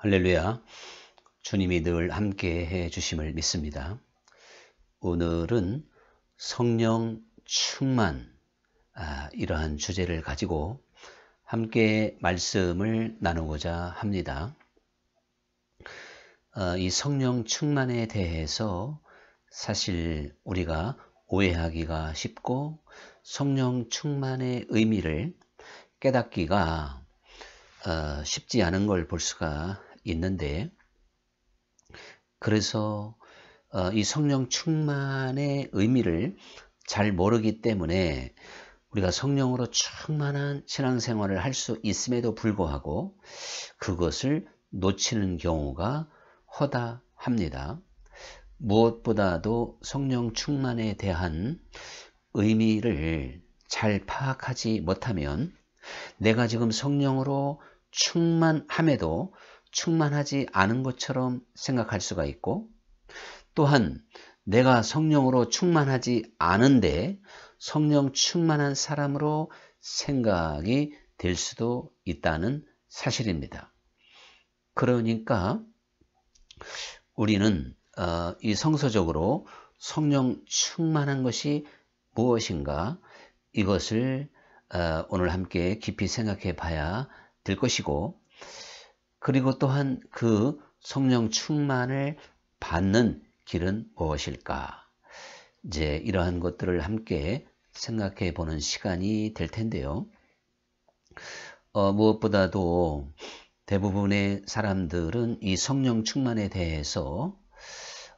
할렐루야. 주님이 늘 함께 해 주심을 믿습니다. 오늘은 성령 충만, 이러한 주제를 가지고 함께 말씀을 나누고자 합니다. 이 성령 충만에 대해서 사실 우리가 오해하기가 쉽고 성령 충만의 의미를 깨닫기가 쉽지 않은 걸 볼 수가 있는데, 그래서 이 성령 충만의 의미를 잘 모르기 때문에 우리가 성령으로 충만한 신앙생활을 할 수 있음에도 불구하고 그것을 놓치는 경우가 허다합니다. 무엇보다도 성령 충만에 대한 의미를 잘 파악하지 못하면 내가 지금 성령으로 충만함에도 충만하지 않은 것처럼 생각할 수가 있고, 또한 내가 성령으로 충만하지 않은데 성령 충만한 사람으로 생각이 될 수도 있다는 사실입니다. 그러니까 우리는 이 성서적으로 성령 충만한 것이 무엇인가, 이것을 오늘 함께 깊이 생각해 봐야 될 것이고, 그리고 또한 그 성령 충만을 받는 길은 무엇일까? 이제 이러한 것들을 함께 생각해 보는 시간이 될 텐데요. 무엇보다도 대부분의 사람들은 이 성령 충만에 대해서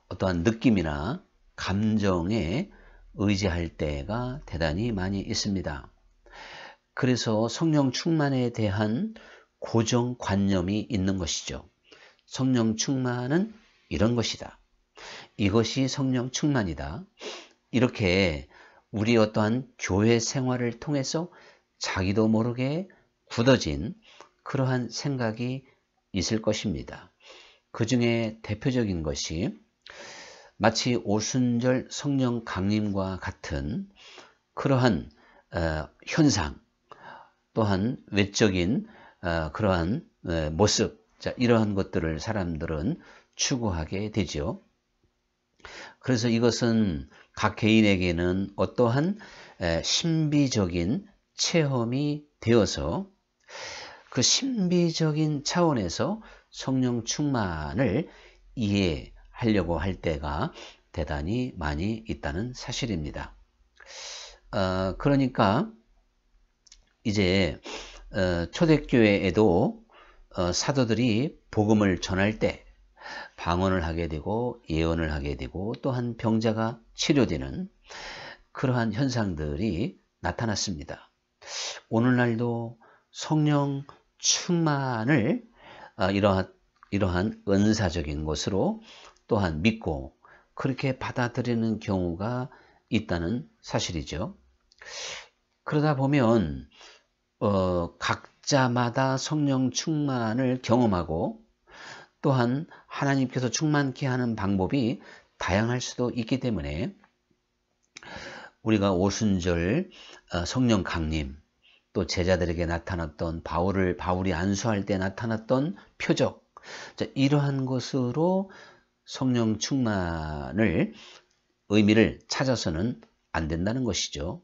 어떠한 느낌이나 감정에 의지할 때가 대단히 많이 있습니다. 그래서 성령 충만에 대한 고정관념이 있는 것이죠. 성령 충만은 이런 것이다. 이것이 성령 충만이다. 이렇게 우리 어떠한 교회 생활을 통해서 자기도 모르게 굳어진 그러한 생각이 있을 것입니다. 그 중에 대표적인 것이 마치 오순절 성령 강림과 같은 그러한 현상, 또한 외적인 그러한 모습, 이러한 것들을 사람들은 추구하게 되죠. 그래서 이것은 각 개인에게는 어떠한 신비적인 체험이 되어서 그 신비적인 차원에서 성령 충만을 이해하려고 할 때가 대단히 많이 있다는 사실입니다. 그러니까 이제 초대교회에도 사도들이 복음을 전할 때 방언을 하게 되고 예언을 하게 되고 또한 병자가 치료되는 그러한 현상들이 나타났습니다. 오늘날도 성령 충만을 이러한 은사적인 것으로 또한 믿고 그렇게 받아들이는 경우가 있다는 사실이죠. 그러다 보면 각자마다 성령 충만을 경험하고 또한 하나님께서 충만케 하는 방법이 다양할 수도 있기 때문에 우리가 오순절 성령 강림, 또 제자들에게 나타났던 바울이 안수할 때 나타났던 표적, 이러한 것으로 성령 충만을 의미를 찾아서는 안 된다는 것이죠.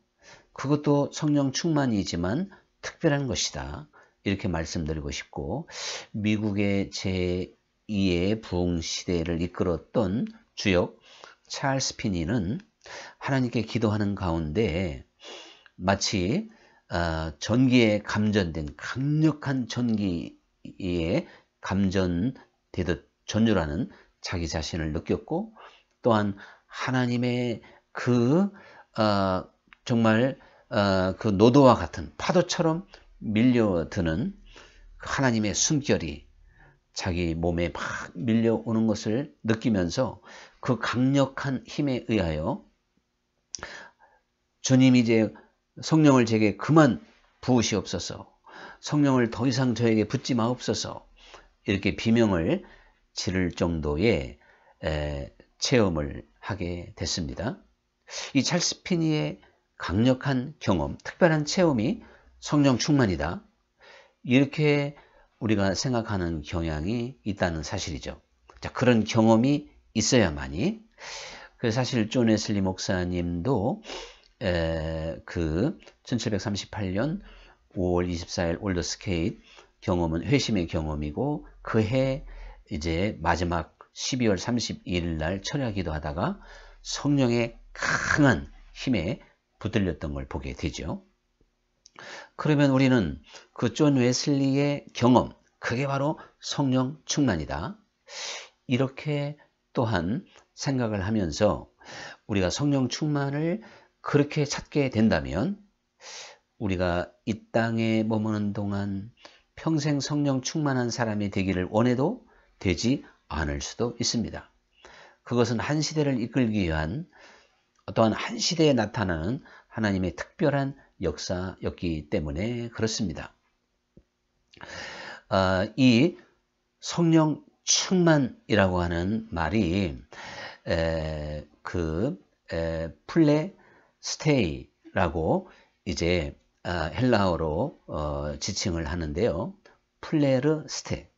그것도 성령 충만이지만 특별한 것이다, 이렇게 말씀드리고 싶고, 미국의 제2의 부흥시대를 이끌었던 주역 찰스 피니는 하나님께 기도하는 가운데 마치 전기에 감전된 강력한 전기에 감전되듯 전율하는 자기 자신을 느꼈고, 또한 하나님의 정말 그 노도와 같은 파도처럼 밀려드는 하나님의 숨결이 자기 몸에 막 밀려오는 것을 느끼면서 그 강력한 힘에 의하여 주님, 이제 성령을 제게 그만 부으시옵소서, 성령을 더 이상 저에게 붓지 마옵소서, 이렇게 비명을 지를 정도의 체험을 하게 됐습니다. 이 찰스 피니의 강력한 경험, 특별한 체험이 성령 충만이다, 이렇게 우리가 생각하는 경향이 있다는 사실이죠. 자, 그런 경험이 있어야만이, 그 사실 존 웨슬리 목사님도 그 1738년 5월 24일 올더스케이트 경험은 회심의 경험이고, 그해 이제 마지막 12월 31일 날 철야기도 하다가 성령의 강한 힘에 붙들렸던 걸 보게 되죠. 그러면 우리는 그 존 웨슬리의 경험, 그게 바로 성령 충만이다, 이렇게 또한 생각을 하면서 우리가 성령 충만을 그렇게 찾게 된다면 우리가 이 땅에 머무는 동안 평생 성령 충만한 사람이 되기를 원해도 되지 않을 수도 있습니다. 그것은 한 시대를 이끌기 위한, 또한 한 시대에 나타나는 하나님의 특별한 역사였기 때문에 그렇습니다. 이 성령 충만이라고 하는 말이 플레스테이라고 이제 헬라어로 지칭을 하는데요. 플레르스테,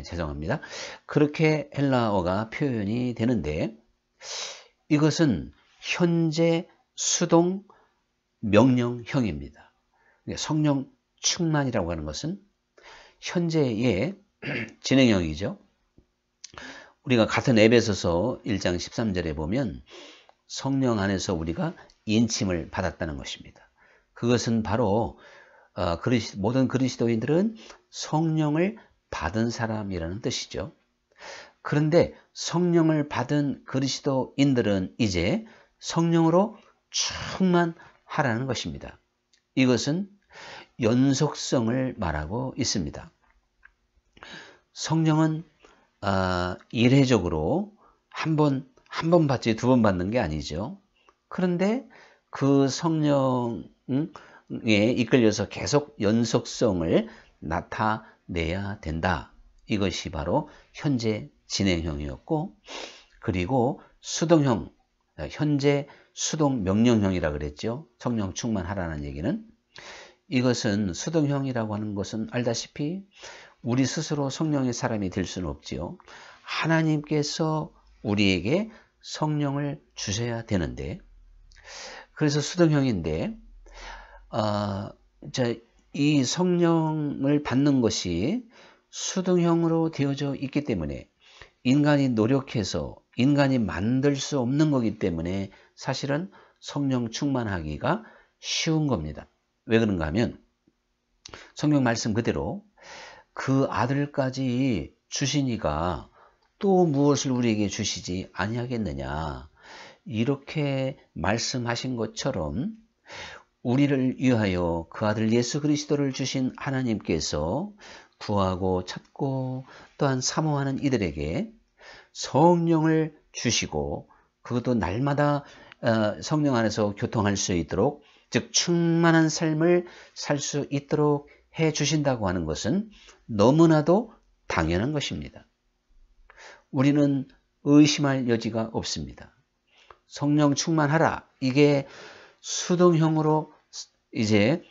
죄송합니다. 그렇게 헬라어가 표현이 되는데, 이것은 현재 수동 명령형입니다. 성령 충만이라고 하는 것은 현재의 진행형이죠. 우리가 같은 에베소서 1장 13절에 보면 성령 안에서 우리가 인침을 받았다는 것입니다. 그것은 바로 모든 그리스도인들은 성령을 받은 사람이라는 뜻이죠. 그런데 성령을 받은 그리스도인들은 이제 성령으로 충만하라는 것입니다. 이것은 연속성을 말하고 있습니다. 성령은 일회적으로 한 번 받지 두 번 받는 게 아니죠. 그런데 그 성령에 이끌려서 계속 연속성을 나타내야 된다. 이것이 바로 현재 진행형이었고, 그리고 수동형, 현재 수동 명령형이라 그랬죠. 성령 충만하라는 얘기는. 이것은 수동형이라고 하는 것은 알다시피 우리 스스로 성령의 사람이 될 수는 없지요. 하나님께서 우리에게 성령을 주셔야 되는데, 그래서 수동형인데, 이 성령을 받는 것이 수동형으로 되어져 있기 때문에 인간이 노력해서 인간이 만들 수 없는 거기 때문에 사실은 성령 충만하기가 쉬운 겁니다. 왜 그런가 하면 성경 말씀 그대로 그 아들까지 주시니가 또 무엇을 우리에게 주시지 아니하겠느냐, 이렇게 말씀하신 것처럼 우리를 위하여 그 아들 예수 그리스도를 주신 하나님께서 구하고 찾고 또한 사모하는 이들에게 성령을 주시고, 그것도 날마다 성령 안에서 교통할 수 있도록, 즉 충만한 삶을 살 수 있도록 해 주신다고 하는 것은 너무나도 당연한 것입니다. 우리는 의심할 여지가 없습니다. 성령 충만하라, 이게 수동형으로 이제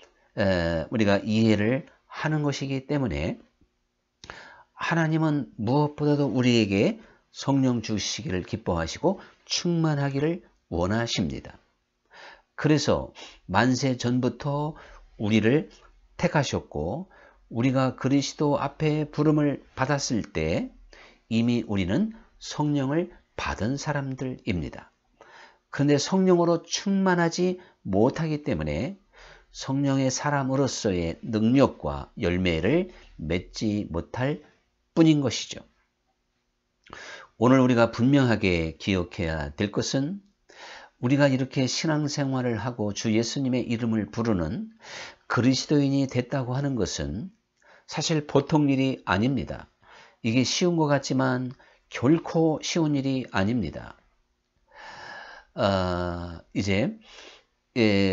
우리가 이해를 하는 것이기 때문에 하나님은 무엇보다도 우리에게 성령 주시기를 기뻐하시고 충만하기를 원하십니다. 그래서 만세 전부터 우리를 택하셨고, 우리가 그리스도 앞에 부름을 받았을 때 이미 우리는 성령을 받은 사람들입니다. 그런데 성령으로 충만하지 못하기 때문에 성령의 사람으로서의 능력과 열매를 맺지 못할 뿐인 것이죠. 오늘 우리가 분명하게 기억해야 될 것은, 우리가 이렇게 신앙생활을 하고 주 예수님의 이름을 부르는 그리스도인이 됐다고 하는 것은 사실 보통 일이 아닙니다. 이게 쉬운 것 같지만 결코 쉬운 일이 아닙니다. 이제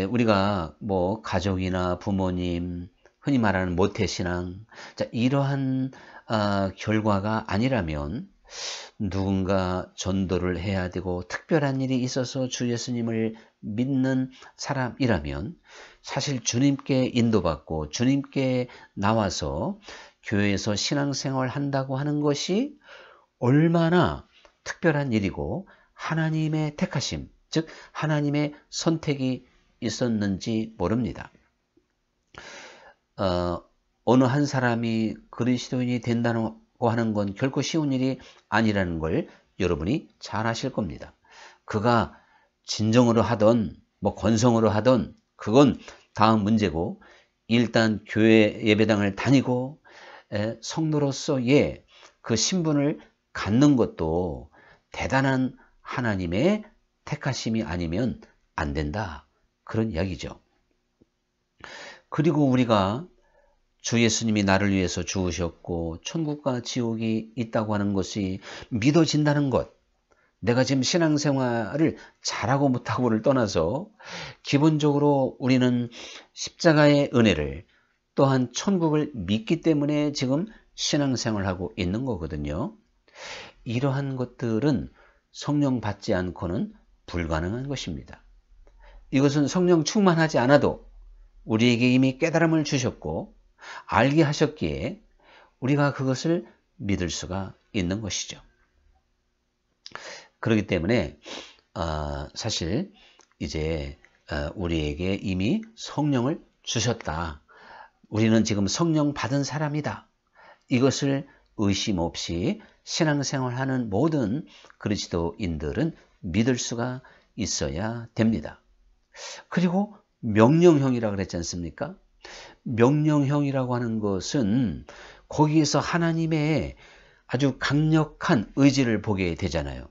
우리가 뭐 가족이나 부모님, 흔히 말하는 모태신앙, 이러한 결과가 아니라면 누군가 전도를 해야 되고 특별한 일이 있어서 주 예수님을 믿는 사람이라면 사실 주님께 인도받고 주님께 나와서 교회에서 신앙생활 한다고 하는 것이 얼마나 특별한 일이고 하나님의 택하심, 즉 하나님의 선택이 있었는지 모릅니다. 어느 한 사람이 그리스도인이 된다고 하는 건 결코 쉬운 일이 아니라는 걸 여러분이 잘 아실 겁니다. 그가 진정으로 하던 건성으로 하던 그건 다음 문제고, 일단 교회 예배당을 다니고 성도로서의 그 신분을 갖는 것도 대단한 하나님의 택하심이 아니면 안 된다, 그런 이야기죠. 그리고 우리가 주 예수님이 나를 위해서 죽으셨고 천국과 지옥이 있다고 하는 것이 믿어진다는 것, 내가 지금 신앙생활을 잘하고 못하고를 떠나서 기본적으로 우리는 십자가의 은혜를, 또한 천국을 믿기 때문에 지금 신앙생활하고 있는 거거든요. 이러한 것들은 성령 받지 않고는 불가능한 것입니다. 이것은 성령 충만하지 않아도 우리에게 이미 깨달음을 주셨고 알게 하셨기에 우리가 그것을 믿을 수가 있는 것이죠. 그렇기 때문에 사실 이제 우리에게 이미 성령을 주셨다, 우리는 지금 성령 받은 사람이다, 이것을 의심 없이 신앙생활하는 모든 그리스도인들은 믿을 수가 있어야 됩니다. 그리고 명령형이라고 그랬지 않습니까? 명령형이라고 하는 것은 거기에서 하나님의 아주 강력한 의지를 보게 되잖아요.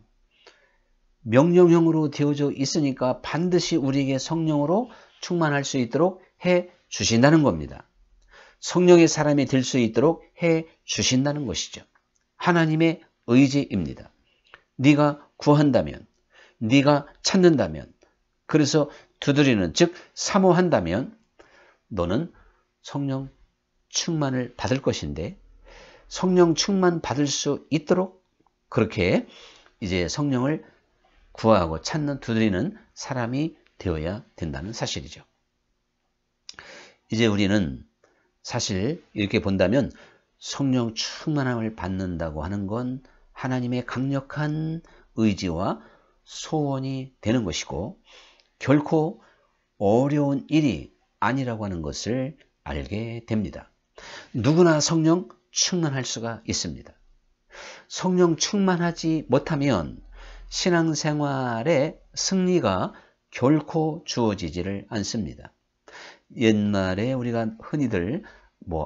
명령형으로 되어져 있으니까 반드시 우리에게 성령으로 충만할 수 있도록 해 주신다는 겁니다. 성령의 사람이 될 수 있도록 해 주신다는 것이죠. 하나님의 의지입니다. 네가 구한다면, 네가 찾는다면, 그래서 두드리는, 즉 사모한다면 너는 성령 충만을 받을 것인데, 성령 충만 받을 수 있도록 그렇게 이제 성령을 구하고 찾는, 두드리는 사람이 되어야 된다는 사실이죠. 이제 우리는 사실 이렇게 본다면 성령 충만함을 받는다고 하는 건 하나님의 강력한 의지와 소원이 되는 것이고 결코 어려운 일이 아니라고 하는 것을 알게 됩니다. 누구나 성령 충만할 수가 있습니다. 성령 충만하지 못하면 신앙생활의 승리가 결코 주어지지를 않습니다. 옛날에 우리가 흔히들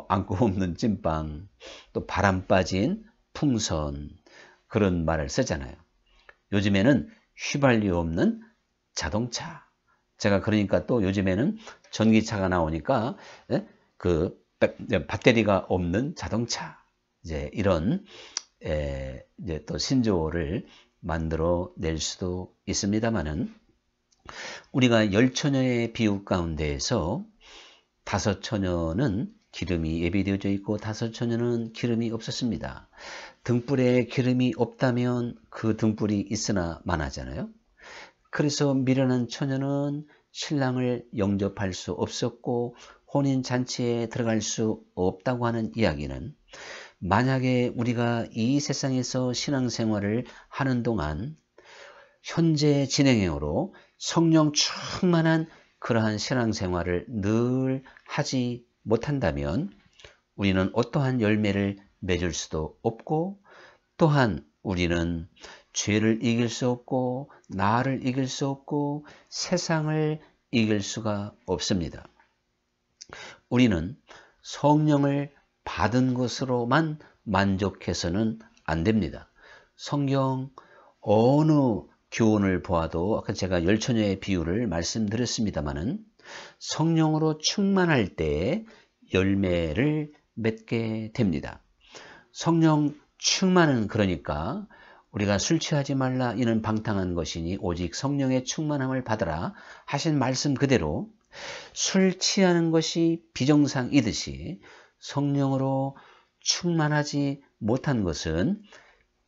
안고 없는 찐빵, 또 바람 빠진 풍선, 그런 말을 쓰잖아요. 요즘에는 휘발유 없는 자동차. 제가 그러니까 또 요즘에는 전기차가 나오니까 그 배터리가 없는 자동차, 이제 이런 이제 또 신조어를 만들어 낼 수도 있습니다만은, 우리가 10처녀의 비유 가운데에서 5처녀는 기름이 예비되어져 있고 5처녀는 기름이 없었습니다. 등불에 기름이 없다면 그 등불이 있으나 마나잖아요. 그래서 미련한 처녀는 신랑을 영접할 수 없었고 혼인잔치에 들어갈 수 없다고 하는 이야기는, 만약에 우리가 이 세상에서 신앙생활을 하는 동안 현재 진행형으로 성령 충만한 그러한 신앙생활을 늘 하지 못한다면 우리는 어떠한 열매를 맺을 수도 없고, 또한 우리는 죄를 이길 수 없고 나를 이길 수 없고 세상을 이길 수가 없습니다. 우리는 성령을 받은 것으로만 만족해서는 안 됩니다. 성경 어느 교훈을 보아도, 아까 제가 10처녀의 비유를 말씀드렸습니다마는, 성령으로 충만할 때 열매를 맺게 됩니다. 성령 충만은 그러니까 우리가 술 취하지 말라 이는 방탕한 것이니 오직 성령의 충만함을 받으라 하신 말씀 그대로 술 취하는 것이 비정상이듯이 성령으로 충만하지 못한 것은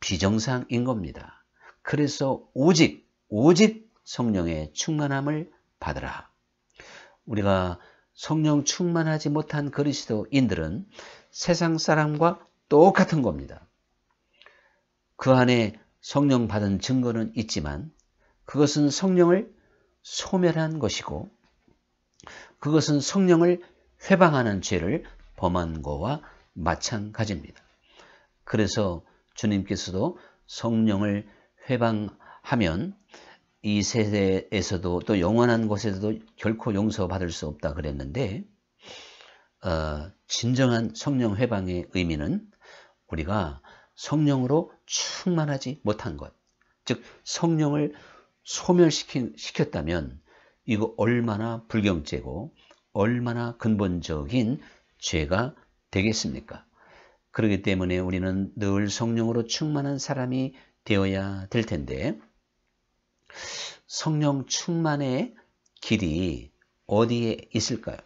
비정상인 겁니다. 그래서 오직 성령의 충만함을 받으라. 우리가 성령 충만하지 못한 그리스도인들은 세상 사람과 똑같은 겁니다. 그 안에 성령 받은 증거는 있지만 그것은 성령을 소멸한 것이고 그것은 성령을 회방하는 죄를 범한 것과 마찬가지입니다. 그래서 주님께서도 성령을 회방하면 이 세대에서도 또 영원한 곳에서도 결코 용서받을 수 없다 그랬는데 진정한 성령 회방의 의미는 우리가 성령으로 충만하지 못한 것, 즉 성령을 소멸시켰다면 이거 얼마나 불경죄고 얼마나 근본적인 죄가 되겠습니까? 그렇기 때문에 우리는 늘 성령으로 충만한 사람이 되어야 될 텐데 성령 충만의 길이 어디에 있을까요?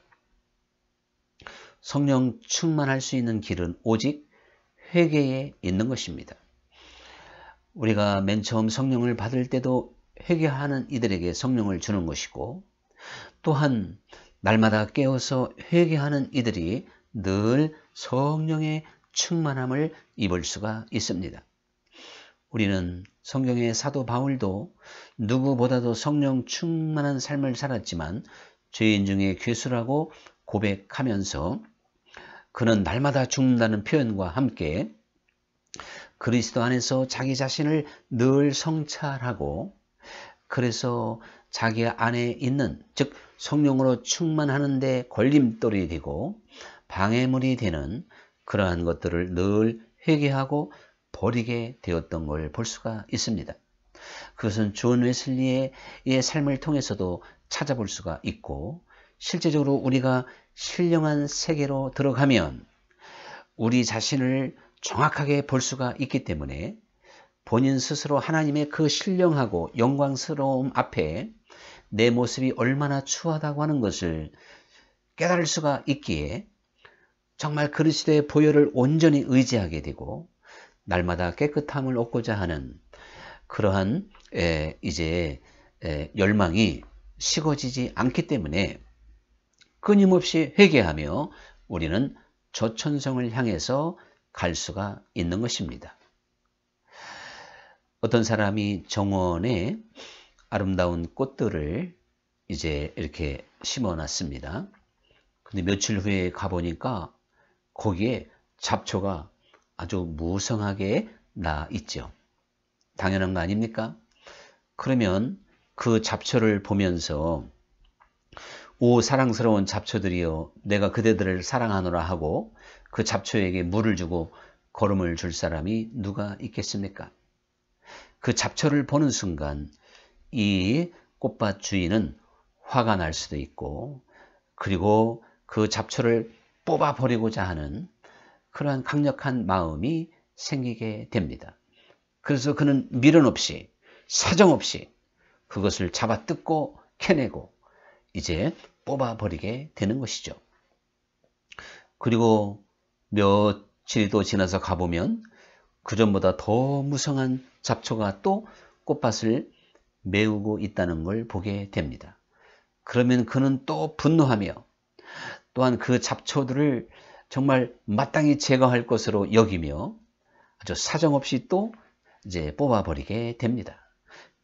성령 충만할 수 있는 길은 오직 회개에 있는 것입니다. 우리가 맨 처음 성령을 받을 때도 회개하는 이들에게 성령을 주는 것이고 또한 날마다 깨어서 회개하는 이들이 늘 성령의 충만함을 입을 수가 있습니다. 우리는 성경의 사도 바울도 누구보다도 성령 충만한 삶을 살았지만 죄인 중에 괴수라고 고백하면서 그는 날마다 죽는다는 표현과 함께 그리스도 안에서 자기 자신을 늘 성찰하고 그래서 자기 안에 있는 즉 성령으로 충만하는 데 걸림돌이 되고 방해물이 되는 그러한 것들을 늘 회개하고 버리게 되었던 걸 볼 수가 있습니다. 그것은 존 웨슬리의 삶을 통해서도 찾아볼 수가 있고 실제적으로 우리가 신령한 세계로 들어가면 우리 자신을 정확하게 볼 수가 있기 때문에 본인 스스로 하나님의 그 신령하고 영광스러움 앞에 내 모습이 얼마나 추하다고 하는 것을 깨달을 수가 있기에 정말 그리스도의 보혈을 온전히 의지하게 되고 날마다 깨끗함을 얻고자 하는 그러한 열망이 식어지지 않기 때문에 끊임없이 회개하며 우리는 저천성을 향해서 갈 수가 있는 것입니다. 어떤 사람이 정원에 아름다운 꽃들을 이렇게 심어놨습니다. 근데 며칠 후에 가보니까 거기에 잡초가 아주 무성하게 나 있죠. 당연한 거 아닙니까? 그러면 그 잡초를 보면서 오 사랑스러운 잡초들이여 내가 그대들을 사랑하노라 하고 그 잡초에게 물을 주고 거름을 줄 사람이 누가 있겠습니까? 그 잡초를 보는 순간 이 꽃밭 주인은 화가 날 수도 있고 그리고 그 잡초를 뽑아버리고자 하는 그러한 강력한 마음이 생기게 됩니다. 그래서 그는 미련 없이 사정없이 그것을 잡아 뜯고 캐내고 이제 뽑아버리게 되는 것이죠. 그리고 며칠도 지나서 가보면 그전보다 더 무성한 잡초가 또 꽃밭을 메우고 있다는 걸 보게 됩니다. 그러면 그는 또 분노하며 또한 그 잡초들을 정말 마땅히 제거할 것으로 여기며 아주 사정없이 또 이제 뽑아버리게 됩니다.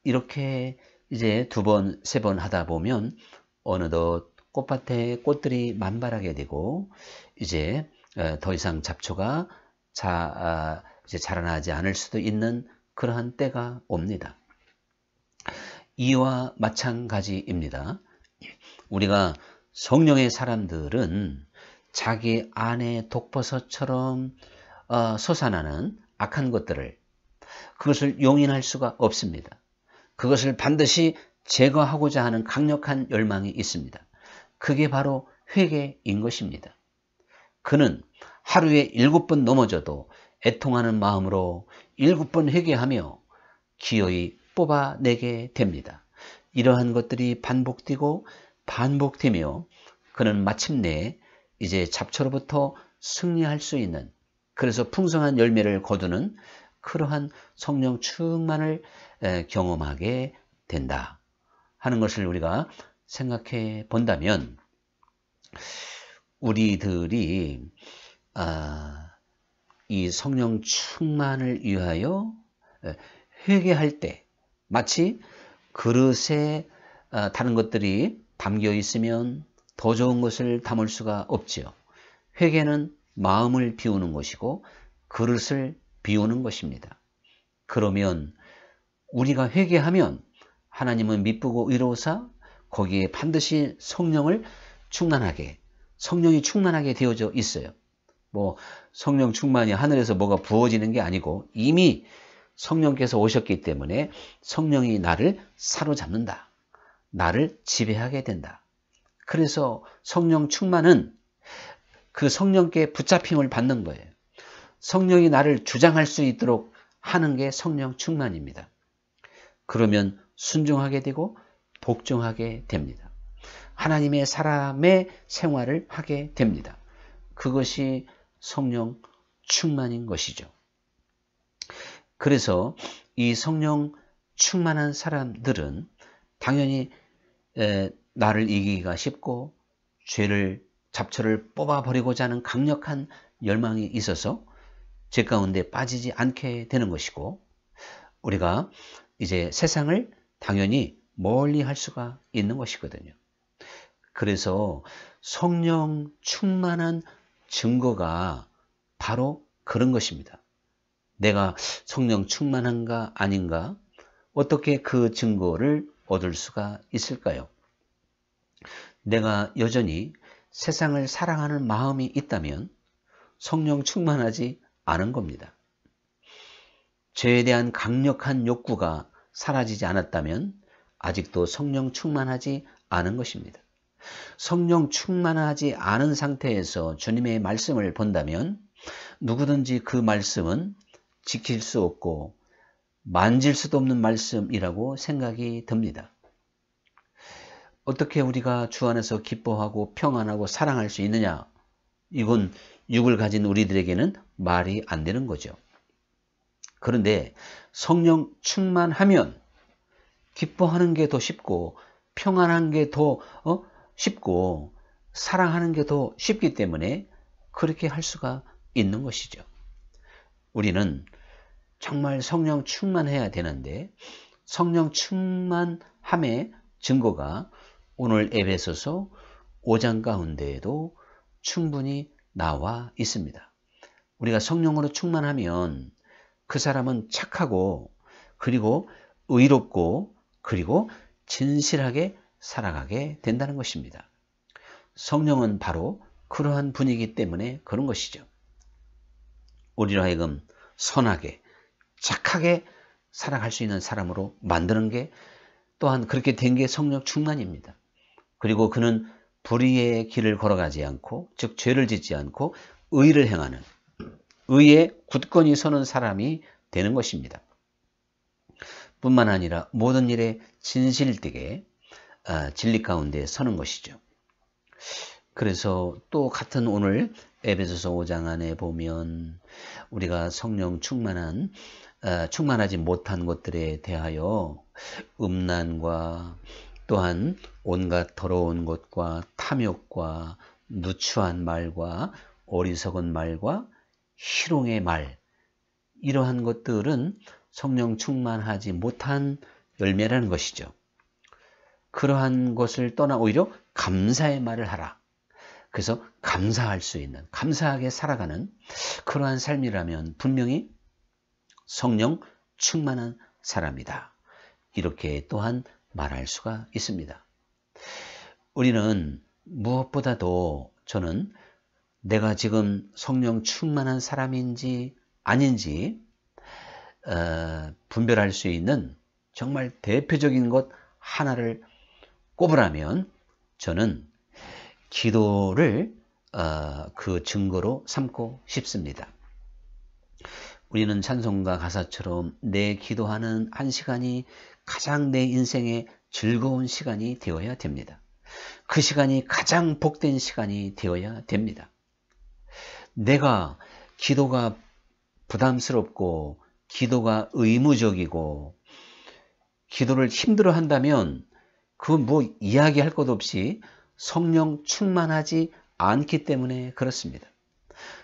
이렇게 이제 2번, 3번 하다 보면 어느덧 꽃밭에 꽃들이 만발하게 되고 이제 더 이상 잡초가 이제 자라나지 않을 수도 있는 그러한 때가 옵니다. 이와 마찬가지입니다. 우리가 성령의 사람들은 자기 안에 독버섯처럼 솟아나는 악한 것들을 그것을 용인할 수가 없습니다. 그것을 반드시 제거하고자 하는 강력한 열망이 있습니다. 그게 바로 회개인 것입니다. 그는 하루에 7번 넘어져도 애통하는 마음으로 7번 회개하며 기어이 뽑아내게 됩니다. 이러한 것들이 반복되고 반복되며 그는 마침내 이제 잡초로부터 승리할 수 있는 그래서 풍성한 열매를 거두는 그러한 성령 충만을 경험하게 된다 하는 것을 우리가 생각해 본다면, 우리들이 이 성령 충만을 위하여 회개할 때 마치 그릇에 다른 것들이 담겨 있으면 더 좋은 것을 담을 수가 없지요. 회개는 마음을 비우는 것이고 그릇을 비우는 것입니다. 그러면 우리가 회개하면 하나님은 미쁘고 의로우사 거기에 반드시 성령이 충만하게 되어져 있어요. 뭐 성령 충만이 하늘에서 뭐가 부어지는 게 아니고 이미 성령께서 오셨기 때문에 성령이 나를 사로잡는다. 나를 지배하게 된다. 그래서 성령 충만은 그 성령께 붙잡힘을 받는 거예요. 성령이 나를 주장할 수 있도록 하는 게 성령 충만입니다. 그러면 순종하게 되고 복종하게 됩니다. 하나님의 사람의 생활을 하게 됩니다. 그것이 성령 충만인 것이죠. 그래서 이 성령 충만한 사람들은 당연히 나를 이기기가 쉽고 잡초를 뽑아버리고자 하는 강력한 열망이 있어서 죄 가운데 빠지지 않게 되는 것이고, 우리가 이제 세상을 당연히 멀리 할 수가 있는 것이거든요. 그래서 성령 충만한 증거가 바로 그런 것입니다. 내가 성령 충만한가 아닌가, 어떻게 그 증거를 얻을 수가 있을까요? 내가 여전히 세상을 사랑하는 마음이 있다면 성령 충만하지 않은 겁니다. 죄에 대한 강력한 욕구가 사라지지 않았다면 아직도 성령 충만하지 않은 것입니다. 성령 충만하지 않은 상태에서 주님의 말씀을 본다면 누구든지 그 말씀은 지킬 수 없고 만질 수도 없는 말씀이라고 생각이 듭니다. 어떻게 우리가 주 안에서 기뻐하고 평안하고 사랑할 수 있느냐? 이건 육을 가진 우리들에게는 말이 안 되는 거죠. 그런데 성령 충만하면 기뻐하는 게 더 쉽고 평안한 게 더 쉽고 사랑하는 게 더 쉽기 때문에 그렇게 할 수가 있는 것이죠. 우리는 정말 성령 충만해야 되는데 성령 충만함의 증거가 오늘 에베소서 5장 가운데에도 충분히 나와 있습니다. 우리가 성령으로 충만하면 그 사람은 착하고 그리고 의롭고 그리고 진실하게 살아가게 된다는 것입니다. 성령은 바로 그러한 분이기 때문에 그런 것이죠. 우리로 하여금 선하게 착하게 살아갈 수 있는 사람으로 만드는 게 또한 그렇게 된 게 성령 충만입니다. 그리고 그는 불의의 길을 걸어가지 않고, 즉 죄를 짓지 않고 의를 행하는, 의에 굳건히 서는 사람이 되는 것입니다. 뿐만 아니라 모든 일에 진실되게 진리 가운데 서는 것이죠. 그래서 또 같은 오늘 에베소서 5장 안에 보면 우리가 성령 충만하지 못한 것들에 대하여 음란과 또한 온갖 더러운 것과 탐욕과 누추한 말과 어리석은 말과 희롱의 말, 이러한 것들은 성령 충만하지 못한 열매라는 것이죠. 그러한 것을 떠나 오히려 감사의 말을 하라. 그래서 감사할 수 있는, 감사하게 살아가는 그러한 삶이라면 분명히 성령 충만한 사람이다. 이렇게 또한 말할 수가 있습니다. 우리는 무엇보다도 저는 내가 지금 성령 충만한 사람인지 아닌지 분별할 수 있는 정말 대표적인 것 하나를 꼽으라면 저는 기도를 그 증거로 삼고 싶습니다. 우리는 찬송가 가사처럼 내 기도하는 한 시간이 가장 내 인생의 즐거운 시간이 되어야 됩니다. 그 시간이 가장 복된 시간이 되어야 됩니다. 내가 기도가 부담스럽고 기도가 의무적이고 기도를 힘들어 한다면 그건 뭐 이야기할 것 없이 성령 충만하지 않기 때문에 그렇습니다.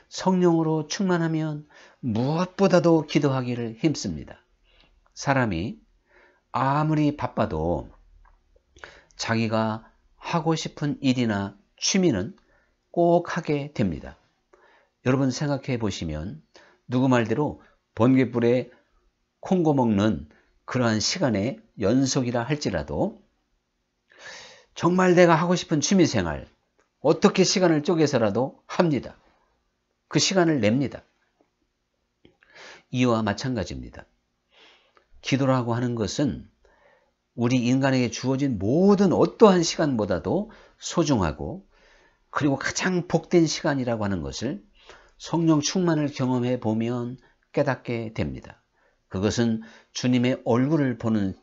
성령으로 충만하면 무엇보다도 기도하기를 힘씁니다. 사람이 아무리 바빠도 자기가 하고 싶은 일이나 취미는 꼭 하게 됩니다. 여러분 생각해 보시면 누구 말대로 번갯불에 콩고 먹는 그러한 시간의 연속이라 할지라도 정말 내가 하고 싶은 취미생활 어떻게 시간을 쪼개서라도 합니다. 그 시간을 냅니다. 이와 마찬가지입니다. 기도라고 하는 것은 우리 인간에게 주어진 모든 어떠한 시간보다도 소중하고 그리고 가장 복된 시간이라고 하는 것을 성령 충만을 경험해 보면 깨닫게 됩니다. 그것은 주님의 얼굴을 보는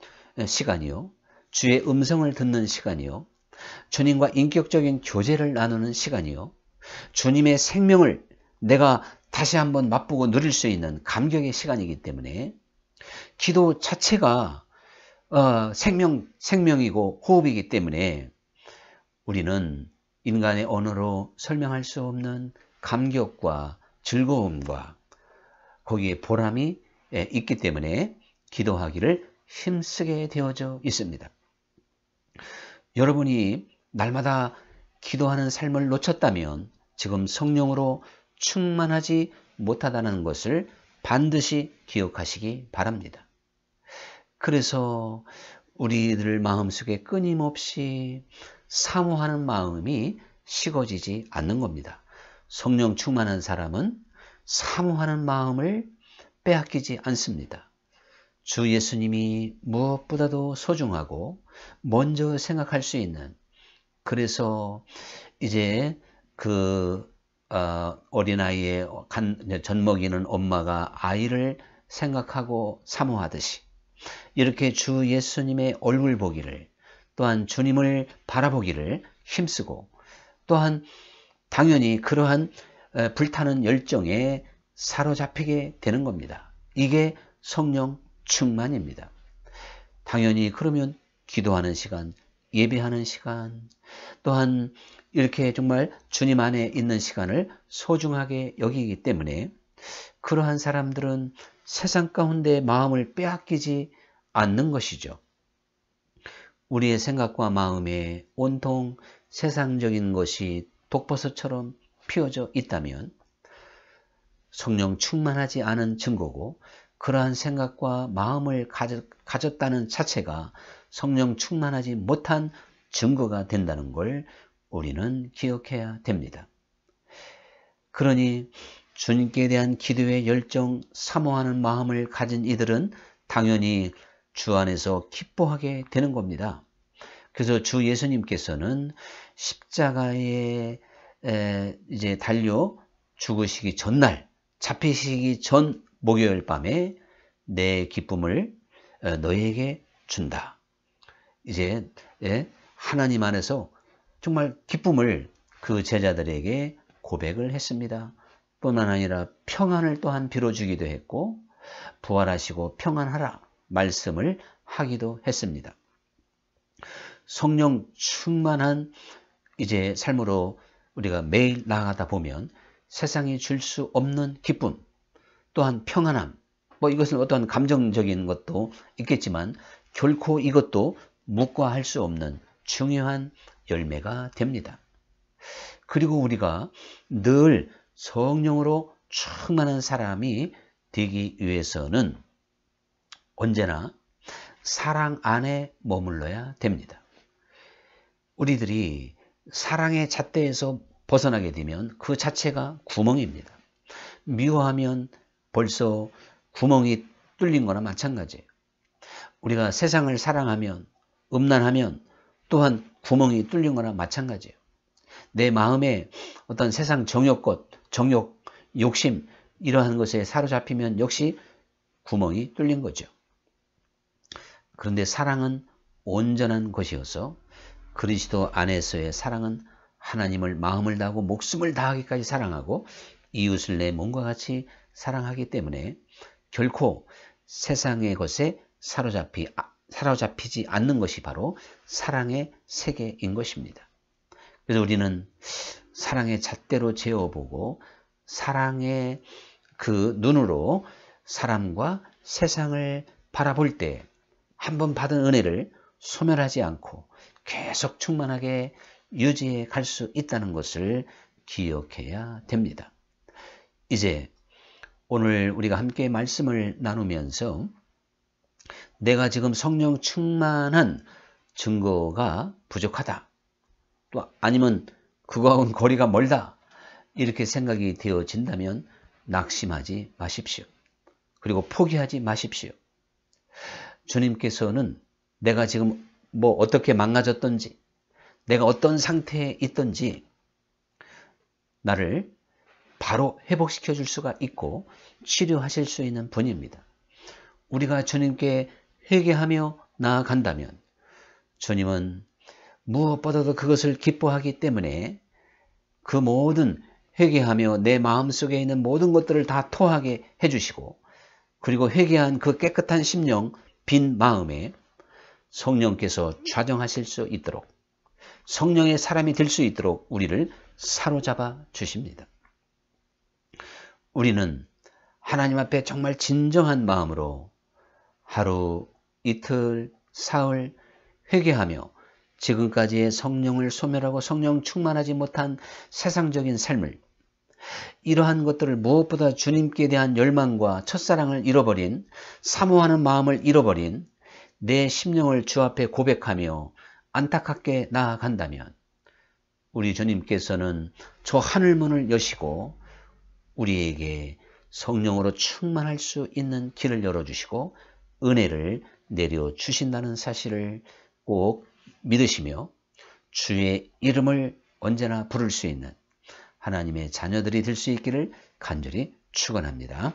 시간이요, 주의 음성을 듣는 시간이요, 주님과 인격적인 교제를 나누는 시간이요, 주님의 생명을 내가 다시 한번 맛보고 누릴 수 있는 감격의 시간이기 때문에 기도 자체가 생명이고 호흡이기 때문에 우리는 인간의 언어로 설명할 수 없는 감격과 즐거움과 거기에 보람이 있기 때문에 기도하기를 힘쓰게 되어져 있습니다. 여러분이 날마다 기도하는 삶을 놓쳤다면 지금 성령으로 충만하지 못하다는 것을 반드시 기억하시기 바랍니다. 그래서 우리들 마음속에 끊임없이 사모하는 마음이 식어지지 않는 겁니다. 성령 충만한 사람은 사모하는 마음을 빼앗기지 않습니다. 주 예수님이 무엇보다도 소중하고 먼저 생각할 수 있는, 그래서 이제 그 어린아이의 젖먹이는 엄마가 아이를 생각하고 사모하듯이 이렇게 주 예수님의 얼굴 보기를, 또한 주님을 바라보기를 힘쓰고, 또한 당연히 그러한 불타는 열정에 사로잡히게 되는 겁니다. 이게 성령 충만입니다. 당연히 그러면 기도하는 시간, 예배하는 시간, 또한 이렇게 정말 주님 안에 있는 시간을 소중하게 여기기 때문에 그러한 사람들은 세상 가운데 마음을 빼앗기지 않는 것이죠. 우리의 생각과 마음에 온통 세상적인 것이 독버섯처럼 피어져 있다면 성령 충만하지 않은 증거고, 그러한 생각과 마음을 가졌다는 자체가 성령 충만하지 못한 증거가 된다는 걸 우리는 기억해야 됩니다. 그러니 주님께 대한 기도의 열정, 사모하는 마음을 가진 이들은 당연히 주 안에서 기뻐하게 되는 겁니다. 그래서 주 예수님께서는 십자가에 이제 달려 죽으시기 전날, 잡히시기 전 목요일 밤에 내 기쁨을 너희에게 준다. 이제 하나님 안에서 정말 기쁨을 그 제자들에게 고백을 했습니다. 뿐만 아니라 평안을 또한 빌어주기도 했고, 부활하시고 평안하라 말씀을 하기도 했습니다. 성령 충만한 이제 삶으로 우리가 매일 나아가다 보면 세상이 줄 수 없는 기쁨, 또한 평안함, 이것은 어떤 감정적인 것도 있겠지만 결코 이것도 묵과할 수 없는 중요한 열매가 됩니다. 그리고 우리가 늘 성령으로 충만한 사람이 되기 위해서는 언제나 사랑 안에 머물러야 됩니다. 우리들이 사랑의 잣대에서 벗어나게 되면 그 자체가 구멍입니다. 미워하면 벌써 구멍이 뚫린 거나 마찬가지예요. 우리가 세상을 사랑하면, 음란하면 또한 구멍이 뚫린 거나 마찬가지예요. 내 마음에 어떤 세상 정욕, 욕심 이러한 것에 사로잡히면 역시 구멍이 뚫린 거죠. 그런데 사랑은 온전한 것이어서 그리스도 안에서의 사랑은 하나님을 마음을 다하고 목숨을 다하기까지 사랑하고 이웃을 내 몸과 같이 사랑하기 때문에 결코 세상의 것에 사로잡히지 않는 것이 바로 사랑의 세계인 것입니다. 그래서 우리는 사랑의 잣대로 재어보고 사랑의 그 눈으로 사람과 세상을 바라볼 때 한번 받은 은혜를 소멸하지 않고 계속 충만하게 유지해 갈 수 있다는 것을 기억해야 됩니다. 이제 오늘 우리가 함께 말씀을 나누면서 내가 지금 성령 충만한 증거가 부족하다, 또 아니면 그거하고는 거리가 멀다, 이렇게 생각이 되어진다면 낙심하지 마십시오. 그리고 포기하지 마십시오. 주님께서는 내가 지금 뭐 어떻게 망가졌던지, 내가 어떤 상태에 있던지 나를 바로 회복시켜 줄 수가 있고 치료하실 수 있는 분입니다. 우리가 주님께 회개하며 나아간다면 주님은 무엇보다도 그것을 기뻐하기 때문에 그 모든 회개하며 내 마음속에 있는 모든 것들을 다 토하게 해주시고, 그리고 회개한 그 깨끗한 심령, 빈 마음에 성령께서 좌정하실 수 있도록, 성령의 사람이 될 수 있도록 우리를 사로잡아 주십니다. 우리는 하나님 앞에 정말 진정한 마음으로 하루, 이틀, 사흘 회개하며 지금까지의 성령을 소멸하고 성령 충만하지 못한 세상적인 삶을, 이러한 것들을 무엇보다 주님께 대한 열망과 첫사랑을 잃어버린, 사모하는 마음을 잃어버린 내 심령을 주 앞에 고백하며 안타깝게 나아간다면 우리 주님께서는 저 하늘문을 여시고 우리에게 성령으로 충만할 수 있는 길을 열어주시고 은혜를 내려주신다는 사실을 꼭 믿으시며 주의 이름을 언제나 부를 수 있는 하나님의 자녀들이 될 수 있기를 간절히 축원합니다.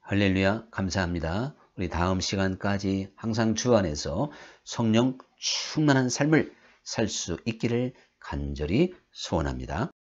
할렐루야, 감사합니다. 우리 다음 시간까지 항상 주 안에서 성령 충만한 삶을 살 수 있기를 간절히 소원합니다.